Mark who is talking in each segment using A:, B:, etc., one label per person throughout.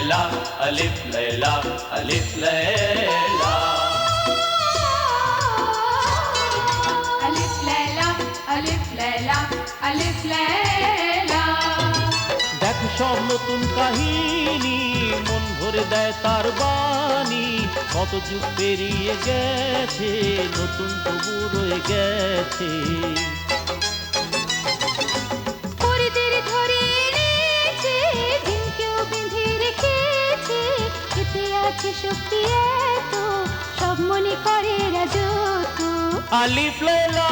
A: लैला अलिफ लैला अलिफ लैला
B: अलिफ लैला अलिफ लैला अलिफ लैला।
C: দেখ সব নতুন কাহিনী মন ভরে দেয় তার বাণী কত যুগ পেরিয়ে গেছে নতুন তবু রয়ে গেছে
B: পরিদের ধরে এনেছে দিনকেও বেঁধে রেখেছে এতে আছে শক্তি এত সব মনে করে রাজত্ব।
C: আলিফ লায়লা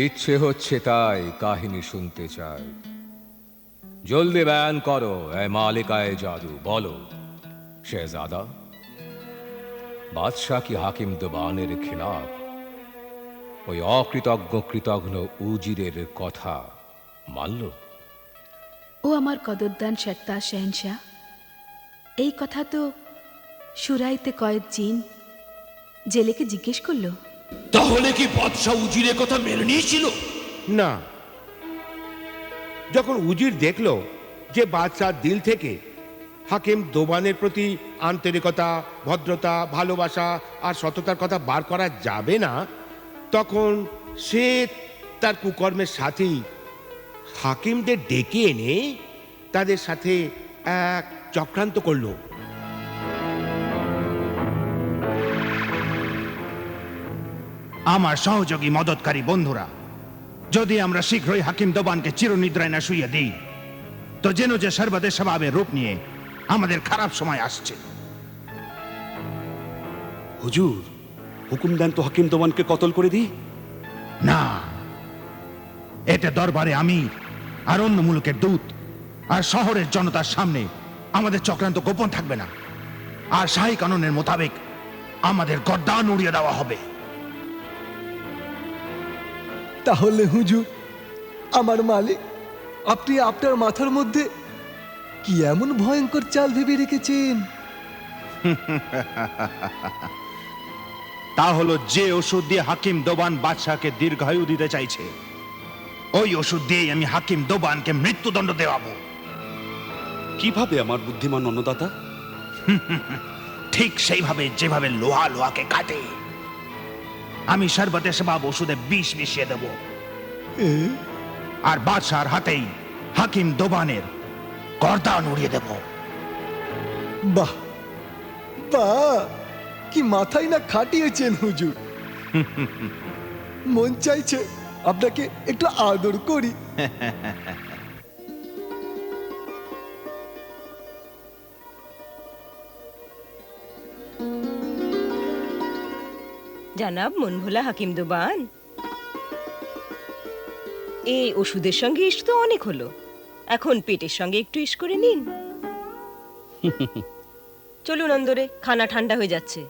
D: ইচ্ছে হচ্ছে তাই কাহিনী শুনতে চাই জলদি বয়ান করো এ মালিকায়ে জাদু বলো শেহজাদা বাদশাহ কি হাকিম দোবানের খিলাফ ওই অকৃতজ্ঞ কৃতঘ্ন উজিরের কথা মানল?
E: ও আমার কদরদান সত্তা শেহনশাহ এই কথা তো সুরাইতে কয়েক জিন জেলেকে জিজ্ঞেস করলো।
F: তাহলে কি বাদশাহ উজিরের কথা মেনে নিয়েছিল?
G: না, যখন উজির দেখল যে বাদশাহ দিল থেকে হাকিম দোবানের প্রতি আন্তরিকতা ভদ্রতা ভালোবাসা আর সততার কথা বার করা যাবে না তখন সে তার কুকর্মের সাথেই হাকিমদের ডেকে এনে তাদের সাথে এক চক্রান্ত করল।
H: আমার সহযোগী মদতকারী বন্ধুরা, যদি আমরা শীঘ্রই হাকিম দোবানকে চিরনিদ্রায় না শুইয়ে দিই তো যেন যে সর্বদে স্বভাবের রূপ নিয়ে আমাদের খারাপ সময় আসছে।
F: হুজুর, হুকুম দেন তো হাকিম দোবানকে কতল করে দিই।
H: না, এতে দরবারে আমির আর অন্য মুলুকের দূত আর শহরের জনতার সামনে আমাদের চক্রান্ত গোপন থাকবে না, আর শাহী কানুনের মোতাবেক আমাদের গর্দান উড়িয়ে দেওয়া হবে।
I: তাহলে হুজুর, আমার মালিক, আপনি আপনার মাথার মধ্যে কি এমন ভয়ঙ্কর চাল ভেবে রেখেছেন?
H: তা হলো যে ওষুধ দিয়ে হাকিম দোবান বাদশাহকে দীর্ঘায়ু দিতে চাইছে ওই ওষুধ দিয়ে আমি হাকিম দোবানকে মৃত্যুদণ্ড দেওয়াবো।
F: কিভাবে আমার বুদ্ধিমান অন্নদাতা?
H: ঠিক সেইভাবে যেভাবে লোহা লোহাকে কাটে আমি সর্বদে সেবাব ওষুধে বিষ মিশিয়ে দেব আর বাদশার হাতেই হাকিম দোবানের গর্দান উড়িয়ে দেব।
I: বাহ বাহ, কি মাথায় না খাটিয়েছেন হুজুর। মন চাইছে আপনাকে একটু আদর করি।
J: জানাব মনভোলা হাকিম দোবান, এই ওষুধের সঙ্গে ইস তো অনেক হলো, এখন পেটের সঙ্গে একটু ইস করে নিন। চলুন অন্দরে, খানা ঠান্ডা হয়ে যাচ্ছে।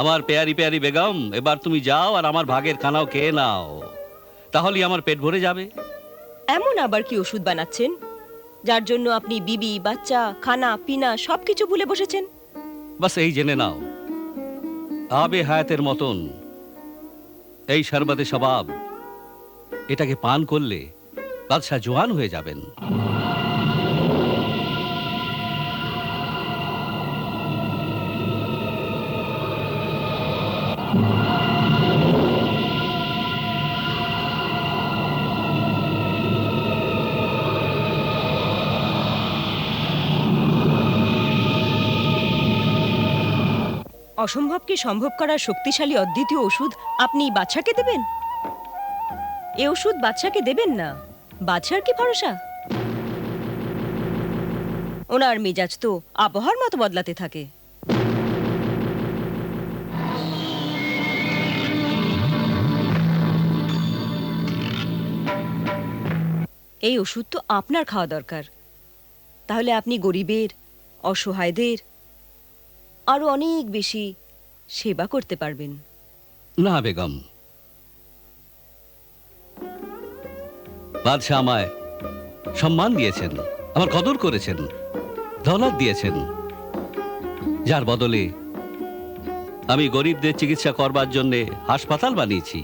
K: আমার পেয়ারি পেয়ারি বেগম, এবার তুমি যাও আর আমার ভাগের খানাও খেয়ে নাও, তাহলেই আমার পেট ভরে যাবে।
J: এমন আবার কি ওষুধ বানাচ্ছেন যার জন্য আপনি বিবি বাচ্চা খানা পিনা সবকিছু ভুলে বসেছেন?
K: বাস এই জেনে নাও, আবে হায়াতের মতন এই শরবতে সবাব এটাকে পান করলে বাদশাহ জওয়ান হয়ে যাবেন।
J: অসম্ভবকে সম্ভব করার শক্তিশালী অদ্বিতীয় ওষুধ আপনি বাদশাকে দেবেন? এ ওষুধ বাদশাকে দেবেন না, বাদশার কি ভরসা? ওনার মেজাজ তো আবহাওয়ার মতো বদলাতে থাকে। এই ওষুধ তো আপনার খাওয়া দরকার, তাহলে আপনি গরিবের অসহায়দের আরো অনেক বেশি সেবা করতে পারবেন।
K: না বেগম, বাদশাহ আমায় সম্মান দিয়েছেন, আমার কদর করেছেন, দৌলত দিয়েছেন, যার বদলে আমি গরিবদের চিকিৎসা করবার জন্য হাসপাতাল বানিয়েছি।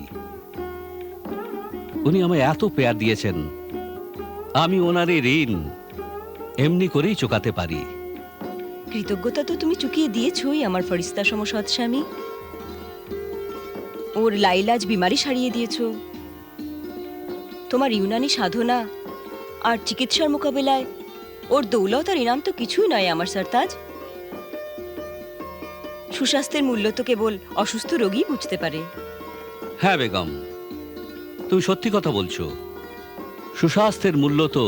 K: উনি আমায় এত পেয়ার দিয়েছেন, আমি ওনার এই ঋণ এমনি করেই চুকাতে পারি।
J: কৃতজ্ঞতা তো তুমি চুকিয়ে দিয়েছই আমার ফরিস্তা সম সৎ স্বামী। ওর লাইলাজ বিমারি সারিয়ে দিয়েছ। তোমার ইউনানি সাধনা আর চিকিৎসার মোকাবেলায় ওর দৌলত আর ইনাম তো কিছুই নয় আমার সরতাজ। সুস্বাস্থ্যের মূল্য তো কেবল অসুস্থ রোগী বুঝতে পারে।
K: হ্যাঁ বেগম, তুমি সত্যি কথা বলছো। সুস্বাস্থ্যের মূল্য তো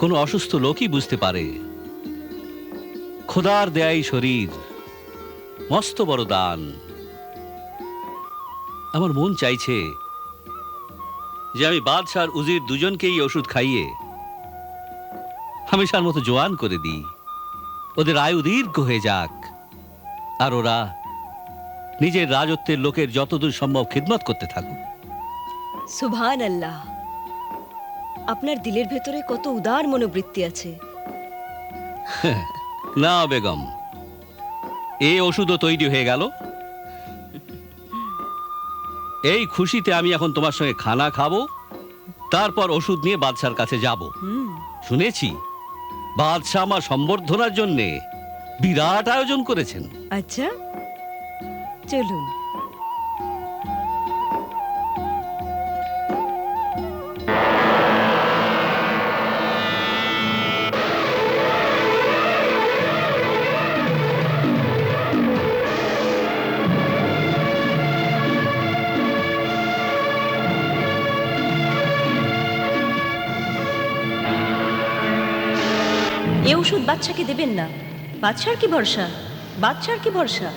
K: কোনো অসুস্থ লোকই বুঝতে পারে। খোদার দেয়াই শরীর মস্ত বড় দান। আমার মন চাইছে যে আমি বাদশাহ আর উজির দুজনকেই ওষুধ খাইয়ে হামেশার মতো জোয়ান করে দিই, ওদের আয়ু দীর্ঘ হয়ে যাক, আর ওরা নিজের রাজত্বের লোকের যতদূর সম্ভব খিদমত করতে থাকুক।
J: সুবহান আল্লাহ, আপনার দিলের ভেতরে কত উদার মনোবৃত্তি আছে।
K: না বেগম, এই ওষুধও তৈরি হয়ে গেল। এই খুশিতে আমি এখন তোমার সঙ্গে খানা খাবো, তারপর ওষুধ নিয়ে বাদশার কাছে যাব। শুনেছি বাদশাহ আমার সম্বর্ধনার জন্যে বিরাট আয়োজন করেছেন।
J: আচ্ছা, চলুন। এ ওষুধ বাচ্চাকে দেবেন না। বাচ্চার কি ভরসা, বাচ্চার কি ভরসা।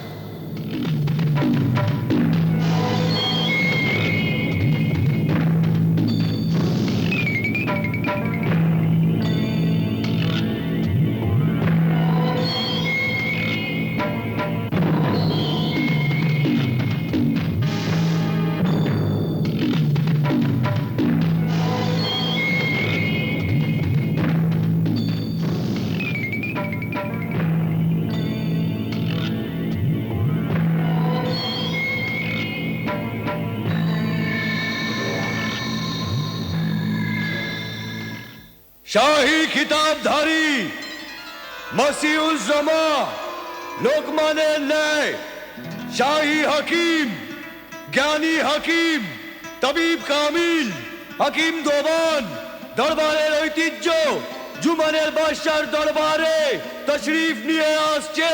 L: शाही खिताबधारी मसीहुज़्ज़मा लोकमाने न्याय शाही हकीम ज्ञानी हकीम तबीब कामिल हकीम दोबान दरबारेर ऐतिह्य जुमानेर बादशाहर दरबारे तशरीफ निये आसछे।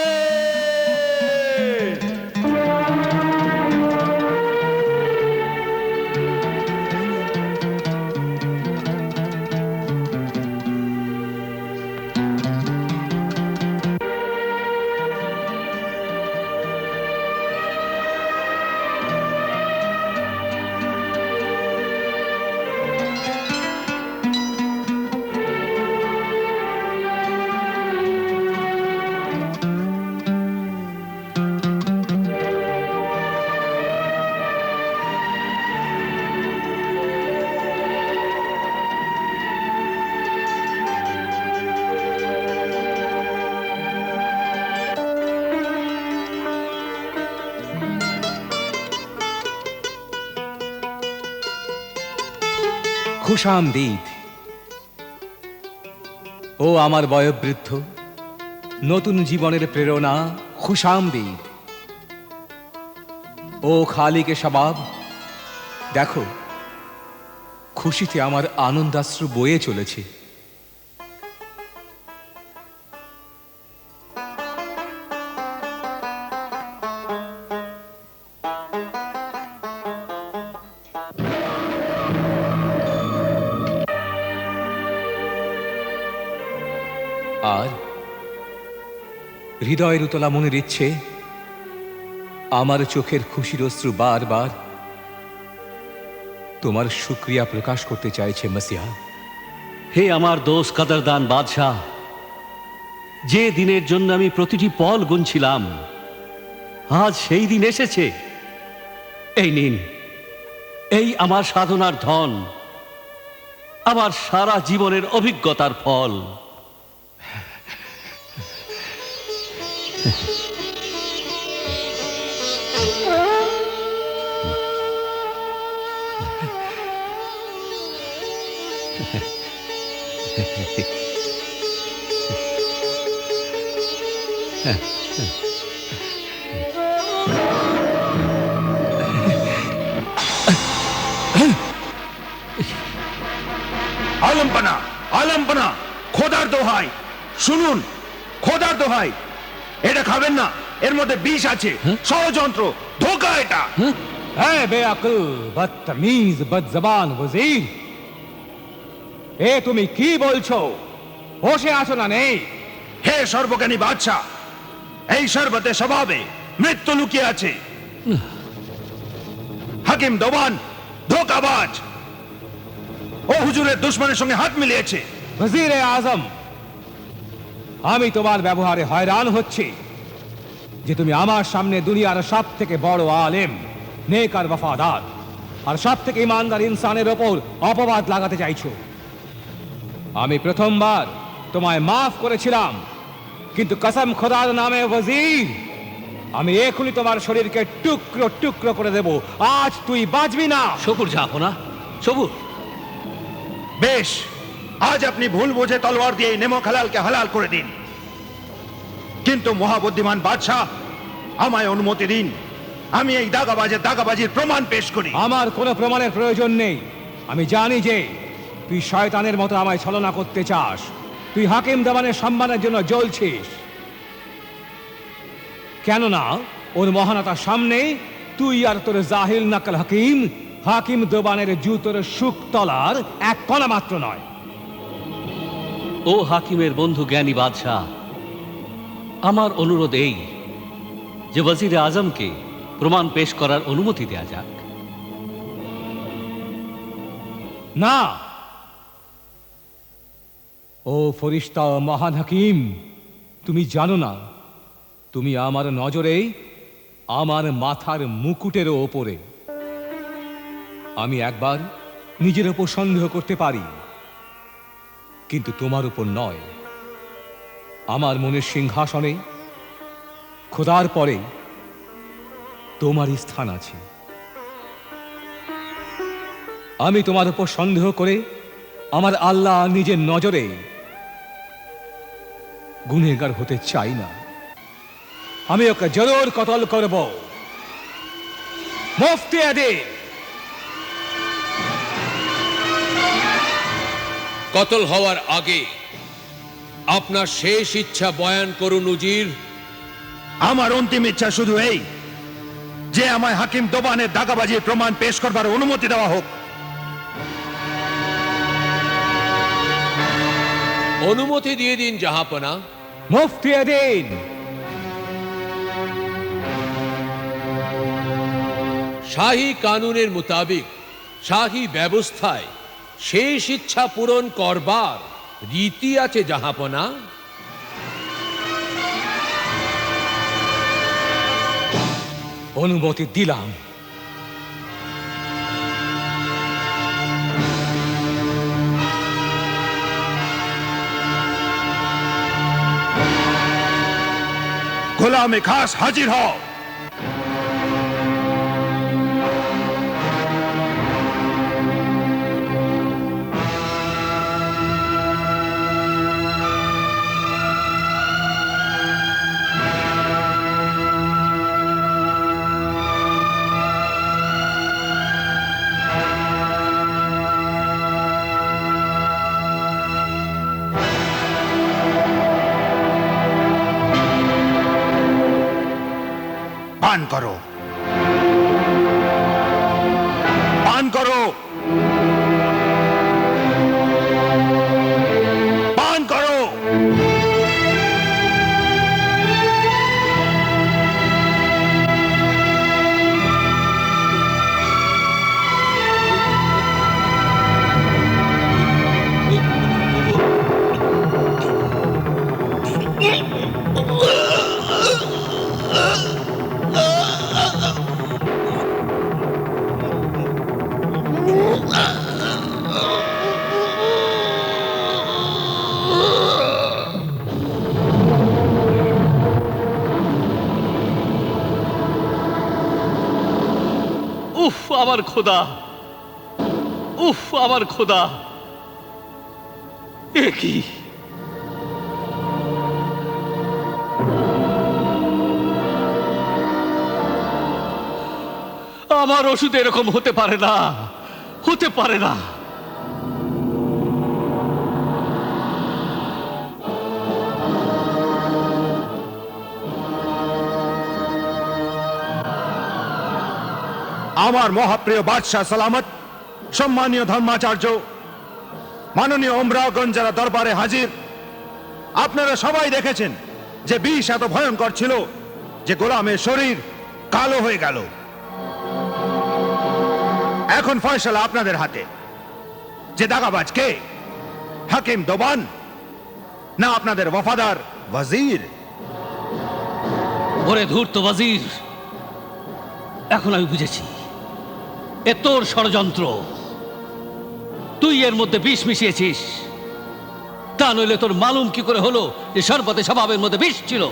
D: খুশামদীদ ও আমার বয়োবৃদ্ধ নতুন জীবনের প্রেরণা। খুশামদীদ ও খালিকে শাবাব, দেখো খুশিতে আমার আনন্দাশ্রু বয়ে চলেছে। আর হৃদয়ের উতলা মনের ইচ্ছে, আমার চোখের খুশির অশ্রু বারবার তোমার শুকরিয়া প্রকাশ করতে চাইছে মসিহা।
K: হে আমার দোস্ত কাদরদান বাদশাহ, যে দিনের জন্য আমি প্রতিটি পল গুনছিলাম, আজ সেই দিন এসেছে। এই নিন, এই আমার সাধনার ধন, আমার সারা জীবনের অভিজ্ঞতার ফল।
H: আলম্পনা, আলম্পনা, খোদার দোহাই শুনুন, খোদার দোহাই, এটা খাবেন না, এর মধ্যে বিষ আছে, ষড়যন্ত্র, ধোঁকা এটা।
D: হ্যাঁ বেআকুল, বদতমিজ, বদজবান ওয়াজির, এ তুমি কি বলছো? হোশে আছো না নেই?
H: হে সর্বজ্ঞানী বাদশাহ, এই শরবতে স্বভাবে মৃত্যু লুকিয়ে আছে। হাকিম দোবান ধোঁকাবাজ, ও হুজুরের দুশমনের সঙ্গে হাত মিলিয়েছে।
D: ওয়াজিরে আজম, আমি তোমার ব্যবহারে হয়রান হচ্ছি যে তুমি আমার সামনে দুনিয়ার সব থেকে বড় আলেম, নেক আর ওয়াফাদার আর সব থেকে ইমানদার ইনসানের ওপর অপবাদ লাগাতে চাইছো। আমি প্রথমবার তোমায় মাফ করেছিলাম, কিন্তু কসম খোদার নামে ওয়াজির, আমি এখনই তোমার শরীরকে টুকরো টুকরো করে দেব। আজ তুই বাঁচবি না।
K: সবুর যাবো না, সবুর।
H: বেশ, আজ আপনি ভুল বুঝে তলোয়ার দিয়ে নেমক হালালকে হালাল করে দিন, কিন্তু মহাবুদ্ধিমান বাদশাহ, আমায় অনুমতি দিন, আমি এই দাগাবাজির প্রমাণ পেশ করি।
D: আমার কোনো প্রমাণের প্রয়োজন নেই। আমি জানি যে তুই শয়তানের মতো আমায় ছলনা করতে চাস। তুই হাকিম দেওয়ানের সম্মানের জন্য জ্বলছিস, কেননা ওর মহানতার সামনে তুই আর তোর জাহিল নাকল হাকিম, হাকিম দোবানের জুতোর সুখ তলার এক কণা মাত্র নয়।
K: ও হাকিমের বন্ধু জ্ঞানী বাদশাহ, আমার অনুরোধ এই যে ওয়াজিরে আজমকে প্রমাণ পেশ করার অনুমতি দেয়া যাক।
D: না, ও ফরিস্তা মহান হাকিম, তুমি জানো না তুমি আমার নজরে আমার মাথার মুকুটের ওপরে। আমি একবার নিজের ওপর সন্দেহ করতে পারি, কিন্তু তোমার উপর নয়। আমার মনের সিংহাসনে খোদার পরে তোমারই স্থান আছে। আমি তোমার উপর সন্দেহ করে আমার আল্লাহ নিজের নজরে গুনেগার হতে চাই না। আমি ওকে জরুর কতল করব। মুফতি আদিল,
M: কতল হওয়ার আগে আপনার শেষ ইচ্ছা বয়ান করুন উজির।
H: আমার অন্তিম ইচ্ছা শুধু এই যে আমায় হাকিম দোবানের দাগাবাজির প্রমাণ পেশ করবার অনুমতি দেওয়া হোক।
M: অনুমতি দিয়ে দিন জাহাপনা।
D: মুফতি আদিল,
M: শাহী কানুনের মোতাবেক শাহী ব্যবস্থায় শেষ ইচ্ছা পূরণ করবার রীতি আছে জাহাপনা।
D: অনুমতি দিলাম।
H: গোলামে খাস হাজির হও।
K: উফ আমার খোদা, উফ আমার খোদা, এ কি? আমার ওষুধ এরকম হতে পারে না, হতে পারে না।
H: আমার মহাপ্রিয় বাদশাহ সালামত, সম্মানীয় ধর্মাচার্য, মাননীয় ওমরাগঞ্জ যারা দরবারে হাজির, আপনারা সবাই দেখেছেন যে বিষ এত ভয়ঙ্কর ছিল যে গোলামের শরীর কালো হয়ে গেল। এখন ফয়সালা আপনাদের হাতে যে দাগাবাজ কে, হাকিম দোবান না আপনাদের ওয়াফাদার ওয়াজির?
K: ওরে ধূর্ত ওয়াজির, এখন আমি বুঝেছি এ তোর ষড়যন্ত্র। তুই এর মধ্যে বিষ মিশিয়েছিস, তা নইলে তোর মালুম কি করে হলো যে শরবতে স্বভাবের মধ্যে বিষ ছিল?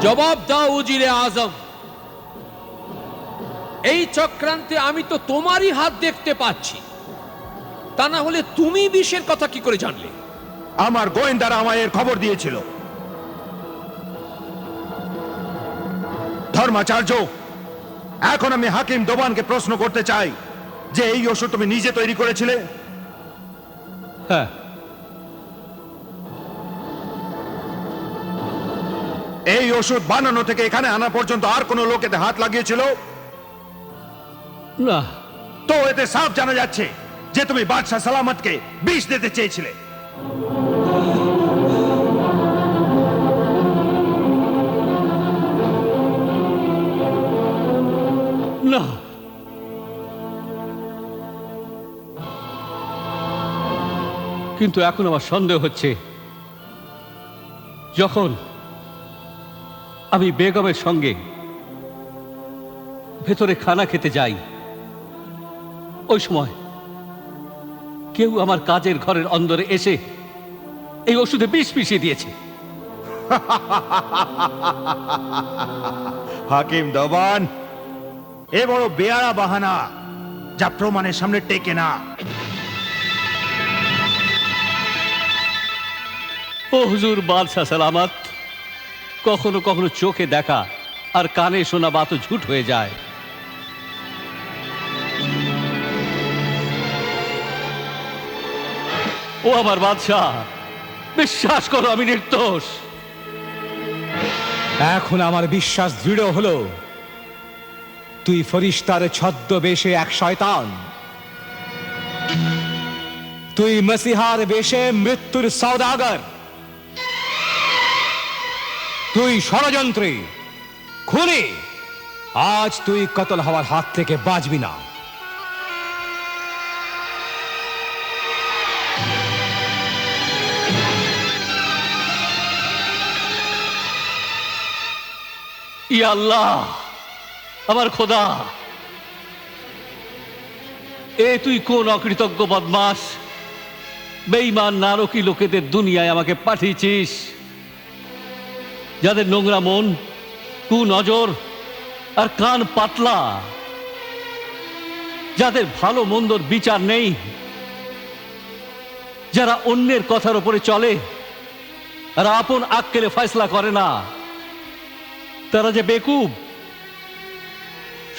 M: জবাব দাও উজিরে আজম, এই চক্রান্তে আমি তো তোমারই হাত দেখতে পাচ্ছি, তা না হলে তুমি বিষের কথা কি করে জানলে?
H: আমার গোয়েন্দারা আমায় এর খবর দিয়েছিল। ধর্মাচার্য, এখন আমি হাকিম দোবানকে প্রশ্ন করতে চাই যে এই ওষুধ তুমি নিজে তৈরি করেছিলে?
K: হ্যাঁ।
H: এই ওষুধ বানানো থেকে এখানে আনা পর্যন্ত আর কোন লোক এতে হাত লাগিয়েছিল?
K: না।
H: তো এতে সাফ জানা যাচ্ছে যে তুমি বাদশাহ সালামতকে বিষ দিতে চেয়েছিলে।
K: না, কিন্তু এখন আমার সন্দেহ হচ্ছে, যখন আমি বেগমের সঙ্গে ভেতরে খানা খেতে যাই, ওই সময় কেউ আমার কাজের ঘরের অন্দরে এসে এই ওষুধে বিষ মিশিয়ে দিয়েছে।
H: হাকিম দোবান, এ বড় বেয়ারা বাহানা যা প্রমাণের সামনে টেকে না।
K: ও হুজুর বাদশাহ সালামত, কখনো কখনো চোখে দেখা আর কানে শোনা বাত ঝুট হয়ে যায়। ও আমার বাদশাহ, বিশ্বাস করো আমি নির্দোষ।
D: এখন আমার বিশ্বাস দৃঢ় হলো তুই ফরিস্তার ছদ্মবেশে এক শয়তান, তুই মসিহার বেশে মৃত্যুর সওদাগর, তুই ষড়যন্ত্রী, খুনি। আজ তুই কতল হওয়ার হাত থেকে বাঁচবি না।
K: ইয়া আল্লাহ, আমার খোদা, এ তুই কোন অকৃতজ্ঞ বদমাস, বেঈমান নারকী লোকেদের দুনিয়ায় আমাকে পাঠিয়েছিস, যাদের নোংরা মন, কুনজর আর কান পাতলা, যাদের ভালো মন্দর বিচার নেই, যারা অন্যের কথার উপরে চলে আর আপন আক্কেলে ফয়সলা করে না, তারা যে বেকুব,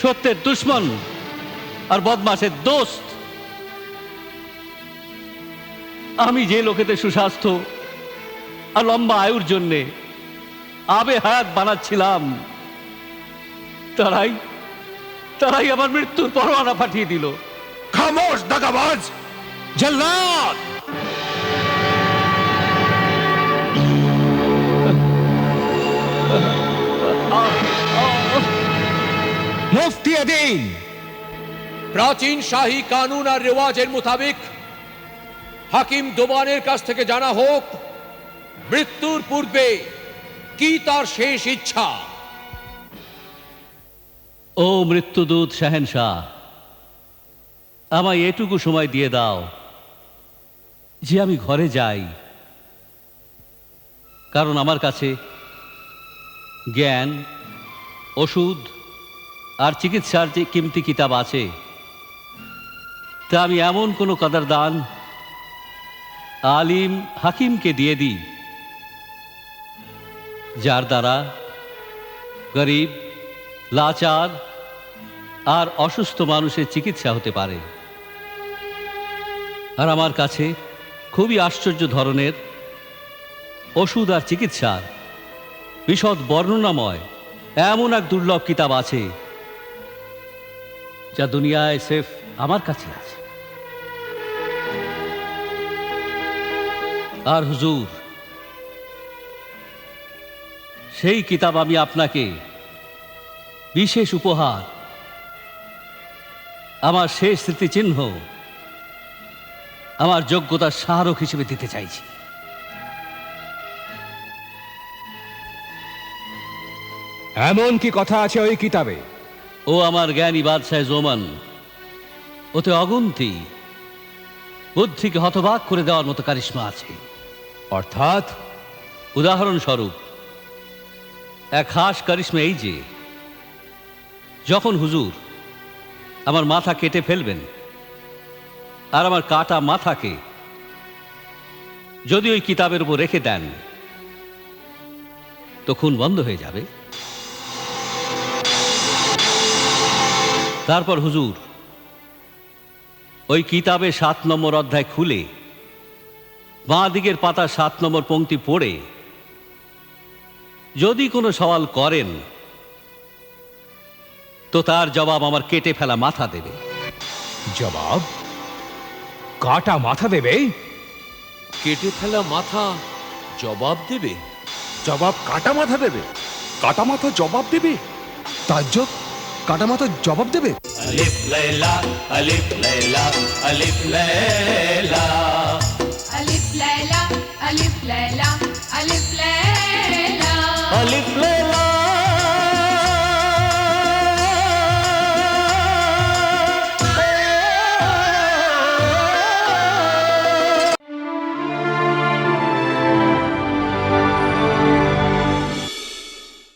K: সত্যের দুশ্মন আর বদমাশের দোস্ত। আমি যে লোকেদের সুস্বাস্থ্য আর লম্বা আয়ুর জন্যে আবে হায়াত বানাচ্ছিলাম, তারাই আমার মৃত্যুর পরোয়ানা পাঠিয়ে দিল।
H: খামোশ দাগাবাজ!
D: জল্লাদ! মুফতি আদিন,
M: প্রাচীন শাহী কানুন আর রেওয়াজের মোতাবেক হাকিম দোবানের কাছ থেকে জানা হোক মৃত্যুর পূর্বে কি তার শেষ ইচ্ছা।
K: ও মৃত্যুদূত শাহেনশাহ, আমায় এটুকু সময় দিয়ে দাও যে আমি ঘরে যাই, কারণ আমার কাছে জ্ঞান, ওষুধ আর চিকিৎসার যে কিমতি কিতাব আছে তা আমি এমন কোনো কদরদান আলিম হাকিমকে দিয়ে দিই যার দ্বারা গরিব, লাচার আর অসুস্থ মানুষের চিকিৎসা হতে পারে। আর আমার কাছে খুবই আশ্চর্য ধরনের ওষুধ আর চিকিৎসার বিশদ বর্ণনাময় এমন এক দুর্লভ কিতাব আছে যা দুনিয়ায় সির্ফ আমার কাছে আছে। আর হুজুর, সেই কিতাব আমি আপনাকে বিশেষ উপহার, আমার শেষ স্মৃতিচিহ্ন, আমার যোগ্যতার স্মারক হিসেবে দিতে চাইছি।
D: এমন কি কথা আছে ওই কিতাবে?
K: ও আমার জ্ঞানী বাদশাহ জোমান, ওতে অগুন্তি বুদ্ধিকে হতবাক করে দেওয়ার মতো কারিশমা আছে।
D: অর্থাৎ?
K: উদাহরণস্বরূপ এক খাস কারিশমা এই যে, যখন হুজুর আমার মাথা কেটে ফেলবেন আর আমার কাটা মাথাকে যদি ওই কিতাবের উপর রেখে দেন তো খুন বন্ধ হয়ে যাবে। তারপর হুজুর ওই কিতাবে 7 নম্বর অধ্যায় খুলে বাঁ দিকের পাতা 7 নম্বর পংক্তি পড়ে যদি কোনো সওয়াল করেন তো তার জবাব আমার কেটে ফেলা মাথা দেবে।
D: জবাব? কাটা মাথা দেবে?
M: কেটে ফেলা মাথা জবাব দেবে?
F: জবাব কাটা মাথা দেবে? কাটা মাথা জবাব দেবে?
I: তাজ্জব, কাটা মাথা জবাব দেবে?
A: अलिफ लैला अलिफ लैला अलिफ लैला
B: अलिफ लैला अलिफ लैला अलिफ लैला
A: अलिफ